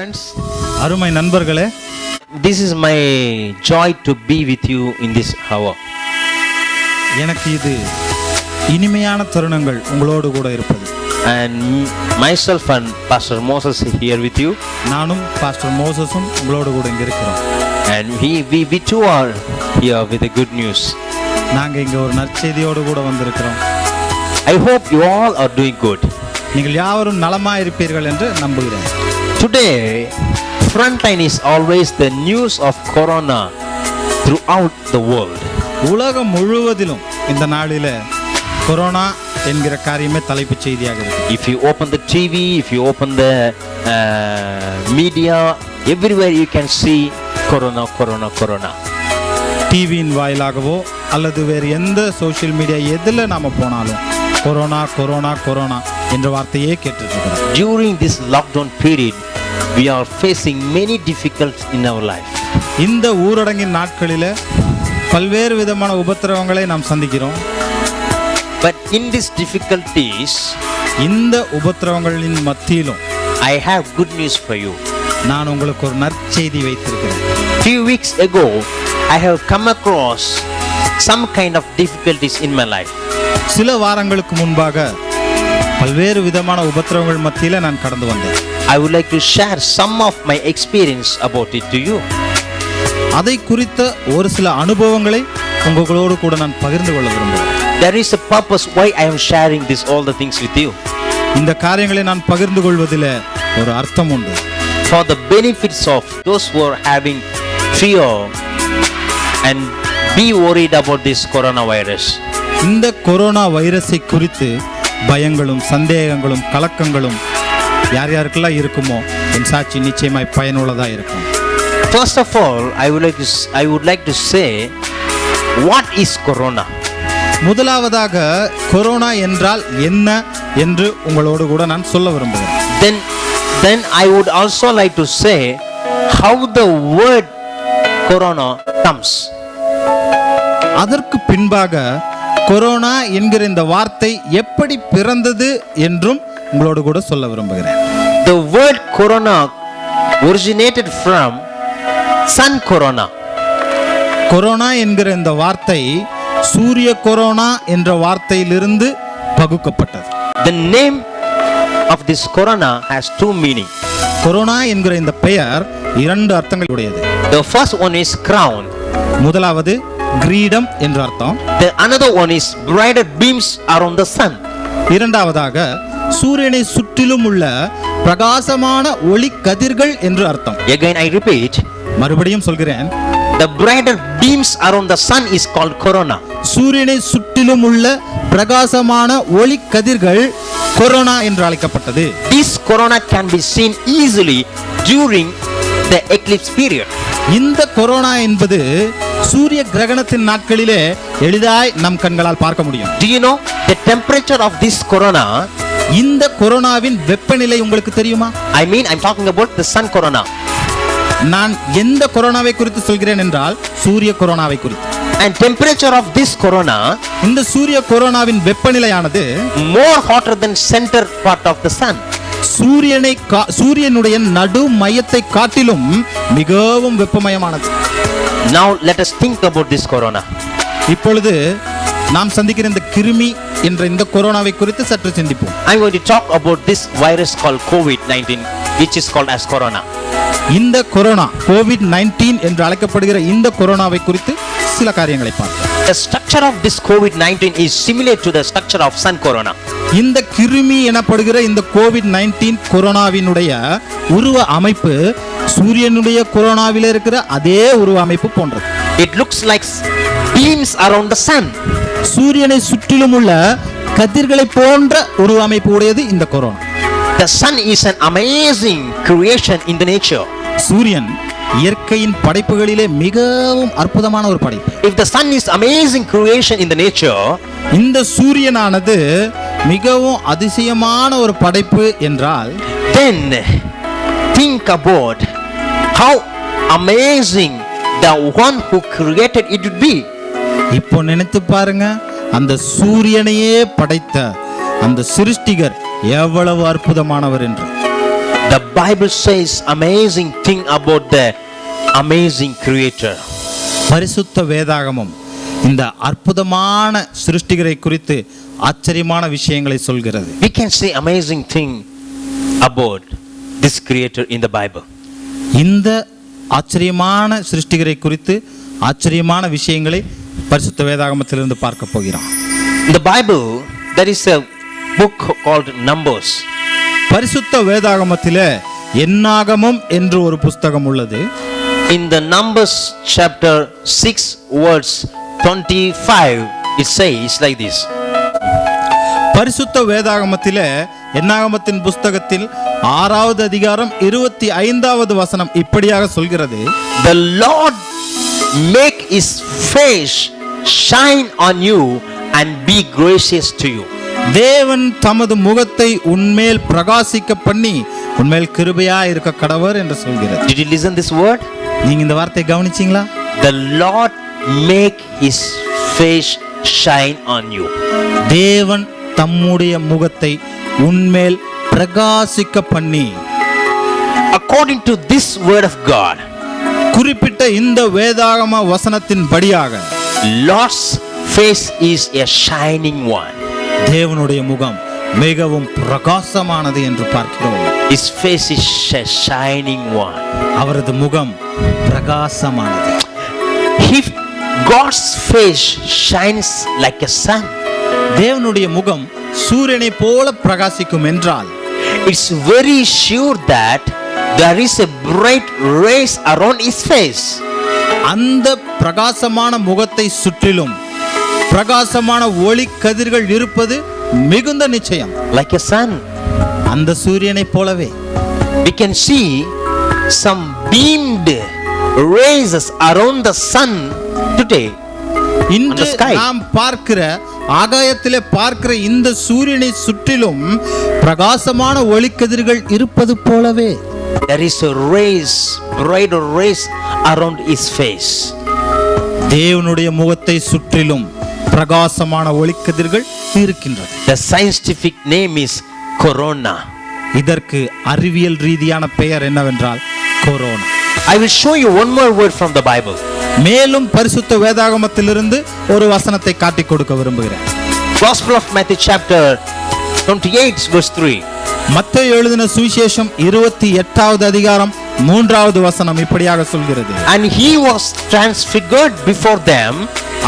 friends, அருமை நண்பர்களே, this is my joy to be with you in this hour. எனக்கு இது இனிமையான தருணங்கள் உங்களோடு கூட இருப்பது. And myself and Pastor Moses here with you. நானும் பாஸ்டர் மோசஸும் உங்களோடு கூட இங்க இருக்கிறோம். And we too are here with the good news. நாங்க இங்க ஒரு நற்செய்தியோடு கூட வந்திருக்கிறோம். I hope you all are doing good. நீங்கள் யாவரும் நலமா இருப்பீர்கள் என்று நம்புகிறேன். Today, frontline is always the news of Corona throughout the world. உலகம் முழுவதிலும் இந்த நாளில கொரோனா என்கிற காரியமே தலைப்புச் செய்தியாக இருக்கு. If you open the TV, if you open the media, everywhere you can see Corona, Corona, Corona. டிவியின் வாயிலாகவோ அல்லது வேறு எந்த சோஷியல் மீடியா எதில் நாம போனாலும் கொரோனா கொரோனா கொரோனா என்ற வார்த்தையே கேட்டுருக்கிறோம். During this lockdown period, we are facing many difficulties in our life. இந்த ஊரடங்கின் நாட்களில் பல்வேறு விதமான உபத்திரவங்களை நாம் சந்திக்கிறோம். But in these difficulties, இந்த உபத்திரவங்களின் மத்தியிலும் I have good news for you. நான் உங்களுக்கு ஒரு நற்செய்தி வைத்திருக்கிறேன். Few weeks ago, I have come across some kind of difficulties in my life. சில வாரங்களுக்கு முன்பாக பல்வேறு விதமான உபத்திரவங்கள் மத்தியில் நான் கடந்து வந்தேன். I would like to share some of my experience about it to you. அதை குறித்த ஒரு சில அனுபவங்களை உங்களோடு கூட நான் பகிர்ந்து கொள்ள விரும்புகிறேன். There is a purpose why I am sharing this all the things with you. இந்த காரியங்களை நான் பகிர்ந்து கொள்வதில் ஒரு அர்த்தம் உண்டு. For the benefits of those who are having fear and be worried about this coronavirus. இந்த கொரோனா வைரஸை குறித்து பயங்களும் சந்தேகங்களும் கலக்கங்களும் யார் யாருக்கெல்லாம் இருக்குமோ என் சாட்சி நிச்சயமாய் பயனுள்ளதாக இருக்கும். First of all, I would like to say, what is corona? முதலாவதாக கொரோனா என்றால் என்ன என்று உங்களோடு கூட நான் சொல்ல விரும்புகிறேன். Then I would also like to say how the word corona comes. அதற்கு பின்பாக கொரோனா என்கிற இந்த வார்த்தை எப்படி பிறந்தது என்றும் உங்களோடு கூட சொல்ல விரும்புகிறேன். The word corona originated from sun corona. Corona என்கிற இந்த வார்த்தை சூரிய கொரோனா என்ற வார்த்தையிலிருந்து பகுக்கப்பட்டது. The name of this corona has two meaning. Corona என்கிற இந்த பெயர் இரண்டு அர்த்தங்கள் உடையது. The first one is crown. முதலாவது கிரீடம் என்ற அர்த்தம். The another one is brighter beams around the sun. இரண்டாவதாக சூரியனை சுற்றிலும் உள்ள பிரகாசமான ஒளி கதிர்கள் என்று அர்த்தம். Again I repeat, மறுபடியும் சொல்கிறேன், the brighter beams around the sun is called corona. சூரியனை சுற்றிலும் உள்ள பிரகாசமான ஒளி கதிர்கள் கொரோனா என்று அழைக்கப்பட்டது. This corona can be seen easily during the eclipse period. இந்த கொரோனா என்பது சூரிய கிரகணத்தின் நாட்களிலே எளிதாய் நம் கண்களால் பார்க்க முடியும். Do you know the temperature of this corona? இந்த கொரோனாவின் வெப்பநிலை உங்களுக்கு தெரியுமா? I'm talking about the sun corona. நான் எந்த கொரோனாவை குறித்து சொல்கிறேன் என்றால் சூரிய கொரோனாவை குறித்து. And temperature of this corona, இந்த சூரிய கொரோனாவின் வெப்பநிலையானது more hotter than center part of the sun. சூரியனுடைய நடு மையத்தை காட்டிலும் மிகவும் வெப்பமயமானது. Now let us think about this corona. இப்பொழுது நாம் சந்திக்கிற இந்த கிருமி என்ற இந்த கொரோனாவை குறித்து சற்று சிந்திப்போம். I'm going to talk about this virus called COVID-19, which is called as corona. இந்த கொரோனா COVID-19 என்று அழைக்கப்படுகிற இந்த கொரோனாவை குறித்து சில காரியங்களை பார்ப்போம். The structure of this COVID-19 is similar to the structure of sun corona. இந்த கிருமி எனப்படுகிற இந்த COVID-19 கொரோனாவினுடைய உருவ அமைப்பு சூரியனுடைய கொரோனாவில் இருக்கிற அதே உருவ அமைப்பு போன்றது. It looks like beams around the sun. சூரியனை சுற்றிலும் உள்ள கதிர்களை போன்ற உருவ அமைப்பு உடையது இந்த corona. The sun is an amazing creation in the nature. சூரியன் இயற்கையின் படைப்புகளிலே மிகவும் அற்புதமான ஒரு படைப்பு. If the sun is amazing creation in the nature, இந்த சூரியனானது மிகவும் அதிசயமான ஒரு படைப்பு என்றால், then think about how amazing the one who created it would be. இப்போ நினைத்து பாருங்க, அந்த சூரியனையே படைத்த அந்த சிருஷ்டிகர் எவ்வளவு அற்புதமானவர் என்று. The Bible says amazing thing about the amazing creator. பரிசுத்த வேதாகமம் இந்த அற்புதமான சிருஷ்டிகரை குறித்து ஆச்சரியமான விஷயங்களை சொல்கிறது. We can say amazing thing about this creator in the Bible. இந்த ஆச்சரியமான சிருஷ்டிகரை குறித்து ஆச்சரியமான விஷயங்களை பரிசுத்த வேதாகமத்திலிருந்து பார்க்க போகிறோம். In the Bible there is a book called Numbers. பரிசுத்த வேதாகமத்திலே என்னாகமம் என்று ஒரு புஸ்தகம் உள்ளது. In the Numbers chapter 6 verse 25 it says like this. பரிசுத்த வேதாகமத்திலே என்னாகமத்தின் புஸ்தகத்தில் 6வது அதிகாரம் 25வது வசனம் இப்படியாக சொல்கிறது. The Lord make his face shine on you and be gracious to you. தேவன் தமது முகத்தை உன்மேல் பிரகாசிக்க பண்ணி உன்மேல் கிருபையா இருக்க கடவர் என்று சொல்கிறது. Did you listen this word? நீங்க இந்த வார்த்தையை கவனிச்சீங்களா? The Lord make his face shine on you. தேவன் தம்முடைய முகத்தை உன்மேல் பிரகாசிக்க பண்ணி. According to this word of God, குறிப்பிட்ட இந்த வேதாகம வசனத்தின் படியாக Lord's face is a shining one. தேவனுடைய முகம் மிகவும் பிரகாசமானது என்று பார்க்கிறோம். His face is a shining one. அவரது முகம் பிரகாசமானது. If God's face shines like a sun, தேவனுடைய முகம் சூரியனை போல பிரகாசிக்கும் என்றால் it's very sure that there is a bright rays around his face. அந்த பிரகாசமான முகத்தை சுற்றிலும் பிரகாசமான ஒளி கதிர்கள் இருப்பது மிகுந்த நிச்சயம். Like a sun, அந்த சூரியனை போலவே we can see some beamed rays around the sun today. இன்று On the sky. நாம் பார்க்கிற ஆகாயத்திலே பார்க்கிற இந்த சூரியனை சுற்றிலும் பிரகாசமான ஒளி கதிர்கள் இருப்பது போலவே There is a rays, bright rays around his face. தேவனுடைய முகத்தை சுற்றிலும் பிரகாசமான ஒளிக்கதிர்கள் இருக்கின்றது. The scientific name is corona. இதற்கு அறிவியல் ரீதியான பெயர் என்னவென்றால் corona. I will show you one more word from the Bible. மேலும் பரிசுத்த வேதாகமத்திலிருந்து ஒரு வசனத்தை காட்டிக் கொடுக்க விரும்புகிறேன். Gospel of Matthew chapter 28 verse 3. மத்தேயு எழுதின சுவிசேஷம் 28வது அதிகாரம் 3வது வசனம் இப்படியாக சொல்கிறது. And he was transfigured before them,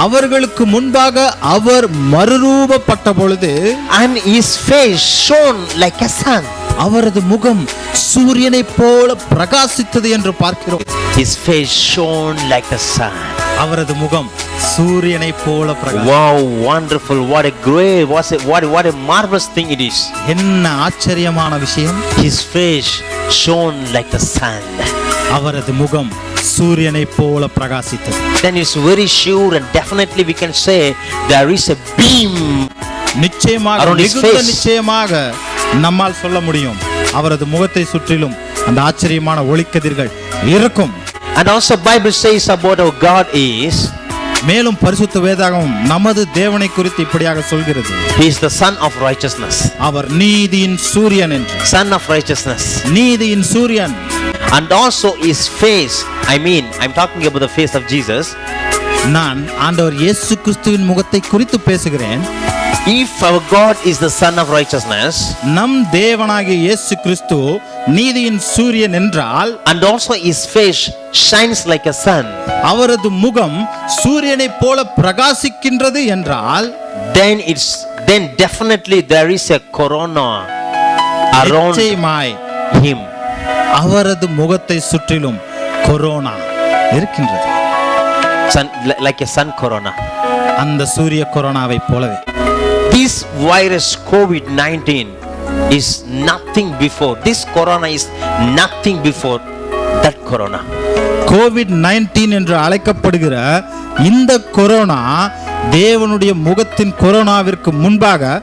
அவர்களுக்கு முன்பாக அவர் மறுரூபப்பட்ட பொழுது and his face shone like a sun. அவரது முகம் சூரியனை போல பிரகாசித்தது என்று பார்க்கிறோம். His face shone like a sun. அவரது முகம் சூரியனை போல பிரகாசித்தது. Wow, wonderful! What a great, what a marvelous thing it is. என்ன ஆச்சரியமான விஷயம். His face shone like the sun. அவரது முகம் சூரியனை போல பிரகாசித்தது. Then it's very sure and definitely we can say there is a beam நிச்சயமாக around his மிகுந்த face. நிச்சயமாக நம்மால் சொல்ல முடியும் அவரது முகத்தை சுற்றிலும் அந்த ஆச்சரியமான ஒளிக்கதிர்கள் இருக்கும். And also Bible says about our God is, மேலும் பரிசுத்த வேதாகமம் நமது தேவனை குறித்து இப்படியாக சொல்கிறது. He is the Son of righteousness. அவர் நீதியின் சூரியன் என்று. Son of righteousness. நீதியின் சூரியன். And also his face, I'm talking about the face of Jesus. நான் ஆண்டவர் இயேசு கிறிஸ்துவின் முகத்தை குறித்து பேசுகிறேன். If our God is the Son of righteousness, நம் தேவனாகிய இயேசு கிறிஸ்து நீதியின் சூரியன் என்றால், and also his face shines like a sun, அவரது முகம் சூரியனை போல பிரகாசிக்கின்றது என்றால், then definitely there is a corona around நிச்சயமாய் him. அவரது முகத்தை சுற்றிலும் கொரோனா இருக்கின்றது. Sun, like a sun corona. அந்த சூரிய கொரோனாவை போலவே This virus COVID-19 is nothing before. This corona is nothing before that corona. COVID-19 என்று அழைக்கப்படுகிற இந்த கொரோனா தேவனுடைய முகத்தின் கொரோனாவிற்கு முன்பாக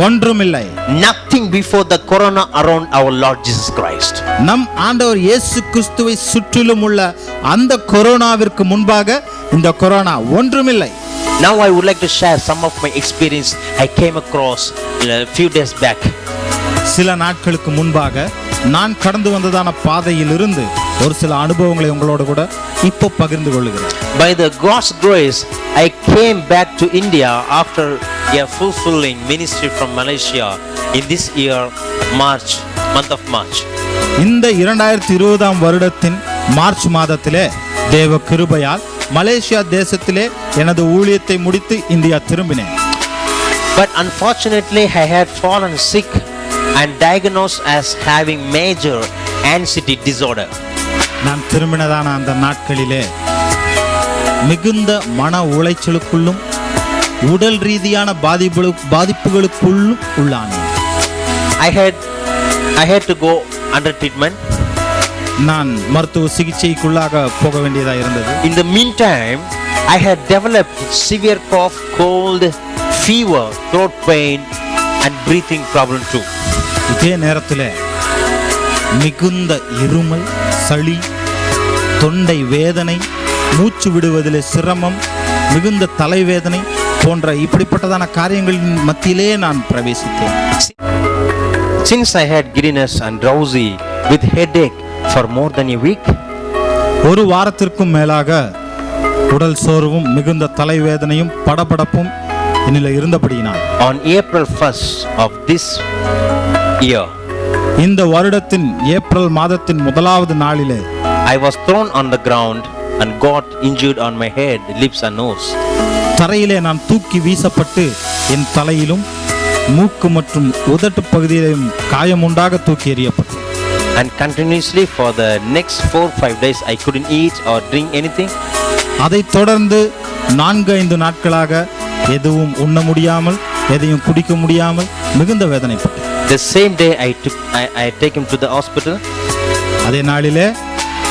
ஒன்றுமில்லை. Nothing before the corona around our Lord Jesus Christ. நம் ஆண்டவர் இயேசு கிறிஸ்துவை சுற்றிலும் உள்ள அந்த கொரோனாவிற்கு முன்பாக இந்த கொரோனா ஒன்றுமில்லை. Now I would like to share some of my experience I came across a few days back. சில நாட்களுக்கு முன்பாக நான் கடந்து வந்ததான பாதையிலிருந்து ஒரு சில அனுபவங்களை உங்களோடு கூட இப்போ பகிர்ந்து கொள்கிறேன். By the God's grace, I came back to India after a fulfilling ministry from Malaysia in this year, month of March. இந்த 2020 வருடத்தின் மார்ச் மாதத்திலே தேவ கிருபையால் மலேசியா தேசத்திலே எனது ஊழியத்தை முடித்து India திரும்பினேன். But unfortunately, I had fallen sick and diagnosed as having major anxiety disorder. நான் திரும்பினதான அந்த நாட்களிலே மிகுந்த மன உளைச்சலுக்குள்ளும் உடல் ரீதியான பாதிப்புகளுக்குள்ளும் உள்ளானேன். I had to go under treatment. நான் மருத்துவ சிகிச்சைக்குள்ளாக போக வேண்டியதாக இருந்தது. In the meantime, I had developed severe cough, cold, fever, throat pain and breathing problem too. இதே நேரத்தில் மிகுந்த இருமல், சளி, தொண்டை வேதனை, மூச்சு விடுவதிலே சிரமம், மிகுந்த தலைவேதனை போன்ற இப்படிப்பட்டதான காரியங்களின் மத்தியிலே நான் பிரவேசித்தேன். Since I had giddiness and drowsy with headache for more than a week, ஒரு வாரத்திற்கும் மேலாக உடல் சோர்வும் மிகுந்த தலைவேதனையும் படபடப்பும் என்னில் இருந்தபடியினால் on April 1st of this year, இந்த வருடத்தின் ஏப்ரல் மாதத்தின் முதலாவது நாளிலே I was thrown on the ground and got injured on my head, lips and nose. தரையிலே நான் தூக்கி வீசப்பட்டு என் தலையிலும் மூக்கு மற்றும் உதட்டு பகுதியிலும் காயமுண்டாக தூக்கி எறியப்பட்டேன். And continuously for the next 4-5 days I couldn't eat or drink anything. அதைத் தொடர்ந்து 4-5 நாட்களாக எதுவும் உண்ண முடியாமல் எதையும் குடிக்க முடியாமல் மிகுந்த வேதனைப்பட்டேன். The same day I take him to the hospital. அதே நாளிலே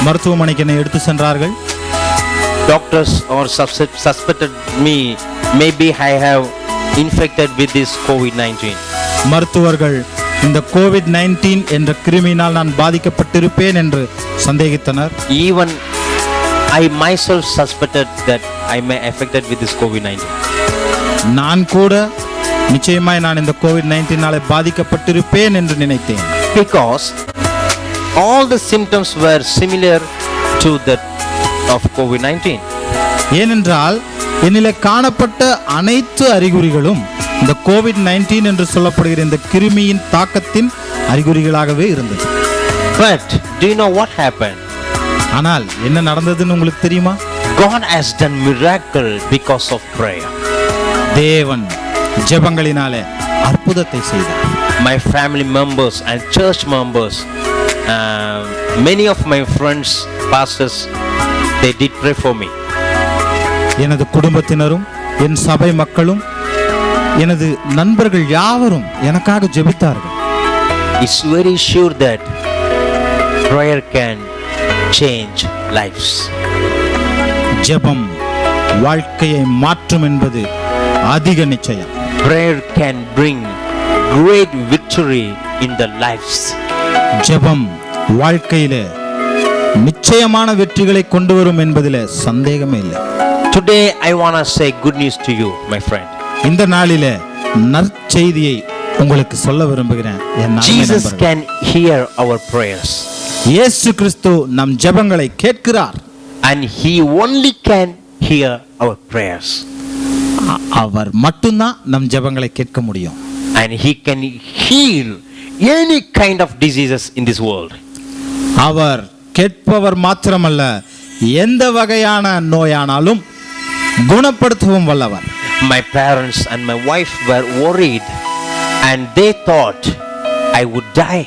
மருத்துவமனைக்கு என்னை எடுத்து சென்றார்கள். Doctors or suspected me maybe I have infected with this COVID-19. மருத்துவர்கள் இந்த COVID-19 என்ற கிருமியினால் நான் பாதிக்கப்பட்டிருப்பேன் என்று சந்தேகித்தனர். Even I myself suspected that I may affected with this COVID-19. நான் கூட நிச்சயமாய் நான் இந்த COVID-19 பாதிக்கப்பட்டிருப்பேன் என்று நினைத்தேன். Because all the symptoms were similar to that of COVID-19. ஏனென்றால் என்னிலே காணப்பட்ட அனைத்து அறிகுறிகளும் இந்த COVID-19 என்று சொல்லப்படுகிற இந்த கிருமியின் தாக்கத்தின் அறிகுறிகளாகவே இருந்தது. But do you know what happened? ஆனால் என்ன நடந்ததுன்னு உங்களுக்கு தெரியுமா? God has done miracle because of prayer. தேவன் ஜெபங்களினாலே அற்புதத்தை செய்தார். My family members and church members, many of my friends, pastors, they did pray for me. எனது குடும்பத்தினரும் என் சபை மக்களும் எனது நண்பர்கள் யாவரும் எனக்காக ஜெபித்தார்கள். It's very sure that prayer can change lives. ஜெபம் வாழ்க்கையை மாற்றும் என்பது அதிக நிச்சயம். Prayer can bring great victory in the lives. ஜெபம் வாழ்க்கையிலே நிச்சயமான வெற்றிகளை கொண்டு வரும் என்பதிலே சந்தேகமே இல்லை. Today I want to say good news to you, my friend. இந்த நாளிலே நற்செய்தியை உங்களுக்கு சொல்ல விரும்புகிறேன். Jesus can hear our prayers. இயேசு கிறிஸ்து நம் ஜெபங்களை கேட்கிறார். And he only can hear our prayers. அவர் மட்டும்தான் நம் ஜெபங்களை கேட்க முடியும். And he can heal any kind of diseases in this world. அவர் கேட்பவர் மாத்திரமல்ல, எந்த வகையான நோயானாலும் குணப்படுத்தவும் வல்லவர். My parents and my wife were worried and they thought I would die.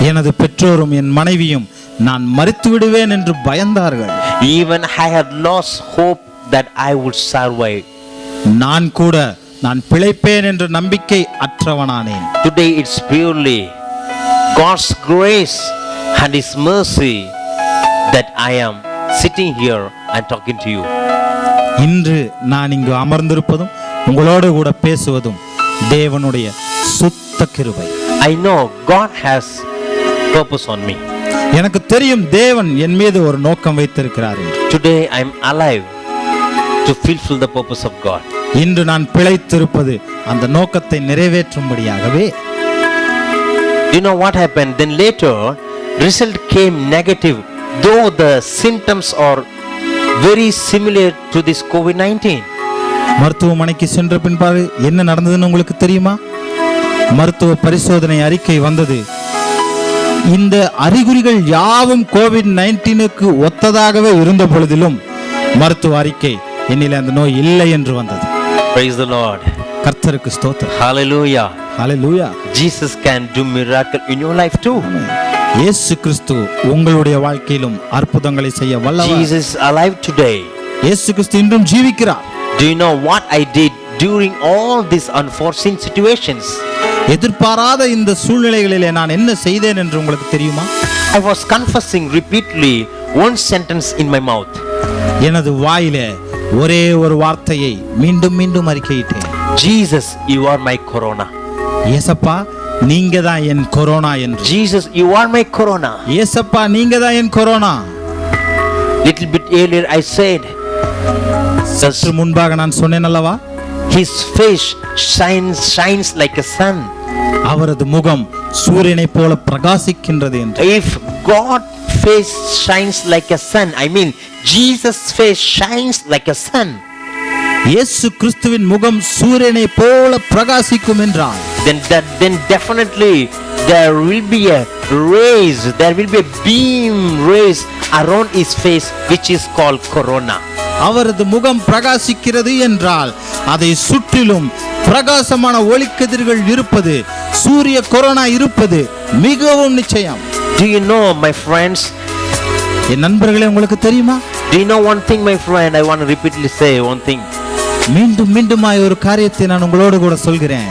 எனது பெற்றோரும் என் மனைவியும் நான் மரித்து விடுவேன் என்று பயந்தார்கள். Even I had lost hope that I would survive. நான் கூட நான் பிழைப்பேன் என்ற நம்பிக்கை அற்றவனானேன். Today it's purely God's grace and his mercy that I am sitting here and talking to you. இன்று நான் இங்கு அமர்ந்திருப்பதும் உங்களோடு கூட பேசுவதும் தேவனுடைய சுத்த கிருபை. I know God has purpose on me. எனக்கு தெரியும் தேவன் என் மீது ஒரு நோக்கம் வைத்திருக்கிறார். Today I am alive to fulfill the purpose of God. இன்று நான் பிழைத்திருப்பது அந்த நோக்கத்தை நிறைவேற்றும்படியாகவே. You know what happened? Then later, result came negative, though the symptoms are very similar to this COVID-19. மருத்துவமனைக்கு சென்ற பின்பாடு என்ன நடந்ததுன்னு உங்களுக்கு தெரியுமா? மருத்துவ பரிசோதனை அறிக்கை வந்தது. இந்த அறிகுறிகள் யாவும் கோவிட்-19க்கு ஒத்ததாகவே இருந்த பொழுதிலும் மருத்துவ அறிக்கை என்னில் அந்த நோய் இல்லை என்று வந்தது. Praise the Lord. கர்த்தருக்கு ஸ்தோத்திரம். Hallelujah. Hallelujah. Jesus can do miracle in your life too. இயேசு கிறிஸ்து உங்களுடைய வாழ்க்கையிலும் அற்புதங்களை செய்ய வல்லவர். Jesus is alive today. இயேசு கிறிஸ்து இன்றும் ஜீவிக்கிறார். Do you know what I did during all these unforeseen situations? எதிர்பாராத இந்த சூழ்நிலைகளிலே நான் என்ன செய்தேன் என்று உங்களுக்கு தெரியுமா? I was confessing repeatedly one sentence in my mouth. எனது வாயிலே ஒரே ஒரு வார்த்தையை மீண்டும் மீண்டும் அறிக்கையிட்டேன். Jesus, you are my corona. இயேசப்பா நீங்க தான் என் கொரோனா என்று. Jesus, you are my corona. இயேசப்பா நீங்க தான் என் corona. Little bit earlier I said, சற்று முன்பாக நான் சொன்னேன் அல்லவா? His face shines like a sun. அவரது முகம் சூரியனை போல பிரகாசிக்கின்றது என்று. If God face shines like a sun, I mean Jesus face shines like a sun. இயேசு கிறிஸ்துவின் முகம் சூரியனை போல பிரகாசிக்கும் என்றால் then definitely there will be a rays, there will be a beam rays around his face which is called corona. அவரது முகம் பிரகாசிக்கிறது என்றால் அதை சுற்றிலும் பிரகாசமான ஒளிக்கதிர்கள் இருப்பது, சூரிய கொரோனா இருப்பது மிகவும் நிச்சயம். Do you know, my friends? என் நண்பர்களே, உங்களுக்கு தெரியுமா? Do you know one thing, my friend? I want to repeatedly say one thing. மீண்டும் மீண்டுமாய் ஒரு காரியத்தை நான் உங்களோடு கூட சொல்கிறேன்.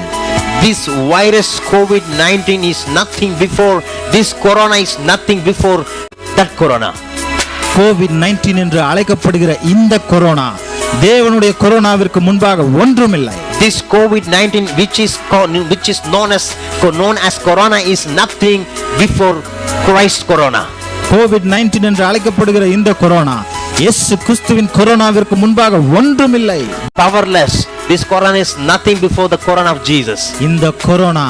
This virus COVID-19 is nothing before, this corona is nothing before that corona. COVID-19 என்று அழைக்கப்படுகிற இந்த கொரோனா தேவனுடைய கொரோனாவிற்கு முன்பாக ஒன்றுமில்லை. This COVID-19 which is known as corona is nothing before Christ corona. COVID-19 என்று அழைக்கப்படுகிற இந்த கொரோனா இயேசு கிறிஸ்துவின் கொரோனாவிற்கு முன்பாக ஒன்றுமில்லை. Powerless. This corona is nothing before the corona of Jesus. இந்த கொரோனா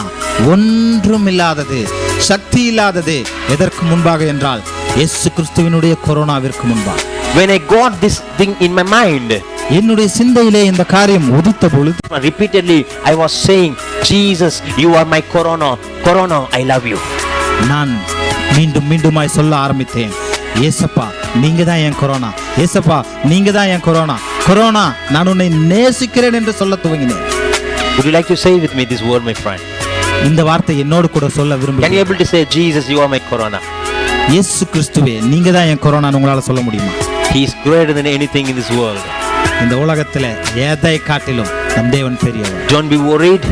ஒன்றுமில்லாதது, சக்தி இல்லாதது. எதற்கு முன்பாக என்றால் இயேசு கிறிஸ்துவினுடைய கொரோனாவிற்கு முன்பாக. When I got this thing in my mind, என்னுடைய சிந்தையிலே இந்த காரியம் உதித்த பொழுது repeatedly I was saying, Jesus, you are my corona. Corona, I love you. நான் மீண்டும் மீண்டுமாய் சொல்ல ஆரம்பித்தேன், ஏசப்பா நீங்க தான் என் கொரோனா, ஏசப்பா நீங்க தான் என் கொரோனா, கொரோனா நான் உன்னை நேசிக்கிறேன் என்று சொல்ல துவங்கினேன். Would you like to say with me this word, my friend? இந்த வார்த்தை என்னோடு கூட சொல்ல Can you விரும்புகிறேன். able to say, Jesus, you are my corona? இயேசு கிறிஸ்துவே நீங்க தான் என் கொரோனா உங்களால சொல்ல முடியுமா? He is greater than anything in this world. இந்த உலகத்துல எதை காட்டிலும் நம் தேவன் பெரியவர். Don't be worried.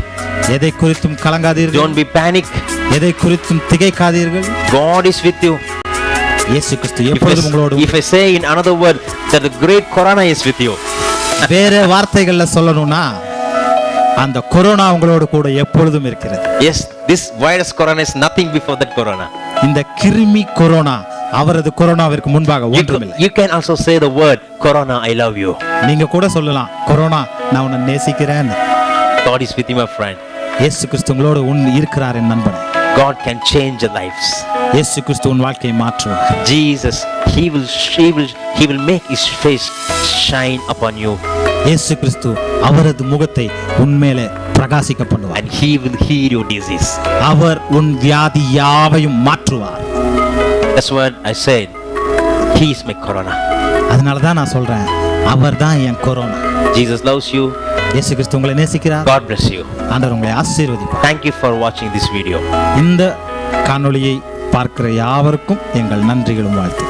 எதை குறித்தும் கலங்காதீர்கள். Don't be panic. எதை குறித்தும் திகைக்காதீர்கள். God is with you. இயேசு கிறிஸ்து எப்பொழுதும் உங்களோடு. If I say in another word that the great corona is with you. வேற வார்த்தைகள்ல சொல்லணும்னா அந்த கொரோனா உங்களோடு கூட எப்பொழுதும் இருக்கிறது. Yes, this virus corona is nothing before that corona. இந்த கிருமி கொரோனா அவரது கொரோனாவிற்கு முன்பாக ஒன்றுமில்லை. You can also say the word corona, I love you. நீங்க கூட சொல்லலாம், கொரோனா நான் உன்னை நேசிக்கிறேன். God is with you, my friend. இயேசு கிறிஸ்து உங்களோடு இருக்கிறார் என் நண்பனே. God can change your lives. இயேசு கிறிஸ்து உன் வாழ்க்கையை மாற்றுவார். Jesus, he will make his face shine upon you. இயேசு கிறிஸ்து அவரது முகத்தை உன்மேலே பிரகாசிக்க பண்ணுவார். And he will heal your disease. அவர் உன் வியாதி யாவையும் மாற்றுவார். That's what I said. He is my corona. அதனால தான் நான் சொல்றேன், அவர் தான் என் கொரோனா. Jesus loves you. இயேசு கிறிஸ்து உங்களை நேசிக்கிறார். God bless you. ஆண்டவர் உங்களை ஆசீர்வதிப்பார். Thank you for watching this video. இந்த காணொளியை பார்க்கிற யாவருக்கும் எங்கள் நன்றிகளும் வாழ்த்து.